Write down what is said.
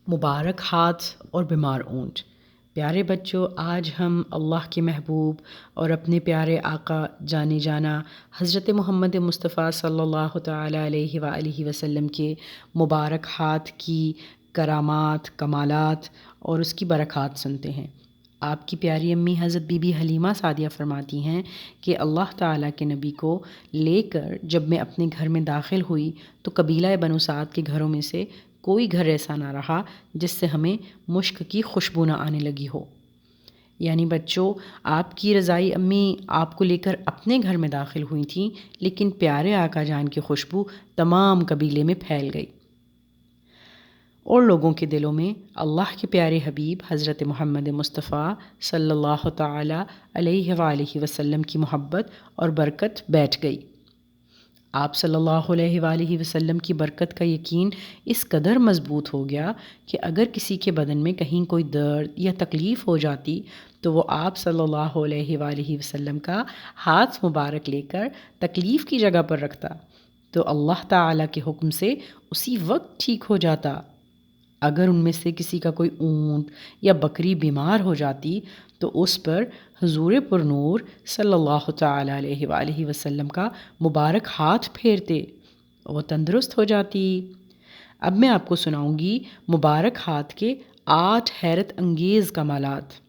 مبارک ہاتھ اور بیمار اونٹ۔ پیارے بچوں، آج ہم اللہ کے محبوب اور اپنے پیارے آقا جانے جانا حضرت محمد مصطفیٰ صلی اللہ تعالیٰ علیہ وآلہ وسلم کے مبارک ہاتھ کی کرامات، کمالات اور اس کی برکات سنتے ہیں۔ آپ کی پیاری امی حضرت بی بی حلیمہ سعدیہ فرماتی ہیں کہ اللہ تعالیٰ کے نبی کو لے کر جب میں اپنے گھر میں داخل ہوئی تو قبیلہ بنو سعد کے گھروں میں سے کوئی گھر ایسا نہ رہا جس سے ہمیں مشک کی خوشبو نہ آنے لگی ہو۔ یعنی بچوں، آپ کی رضائی امی آپ کو لے کر اپنے گھر میں داخل ہوئی تھیں، لیکن پیارے آقا جان کی خوشبو تمام قبیلے میں پھیل گئی اور لوگوں کے دلوں میں اللہ کے پیارے حبیب حضرت محمد مصطفیٰ صلی اللہ تعالیٰ علیہ وآلہ وسلم کی محبت اور برکت بیٹھ گئی۔ آپ صلی اللہ علیہ وآلہ وسلم کی برکت کا یقین اس قدر مضبوط ہو گیا کہ اگر کسی کے بدن میں کہیں کوئی درد یا تکلیف ہو جاتی تو وہ آپ صلی اللہ علیہ وآلہ وسلم کا ہاتھ مبارک لے کر تکلیف کی جگہ پر رکھتا تو اللہ تعالیٰ کے حکم سے اسی وقت ٹھیک ہو جاتا۔ اگر ان میں سے کسی کا کوئی اونٹ یا بکری بیمار ہو جاتی تو اس پر حضور پر نور صلی اللہ تعالیٰ علیہ وآلہ وسلم کا مبارک ہاتھ پھیرتے، وہ تندرست ہو جاتی۔ اب میں آپ کو سناؤں گی مبارک ہاتھ کے 8 حیرت انگیز کمالات۔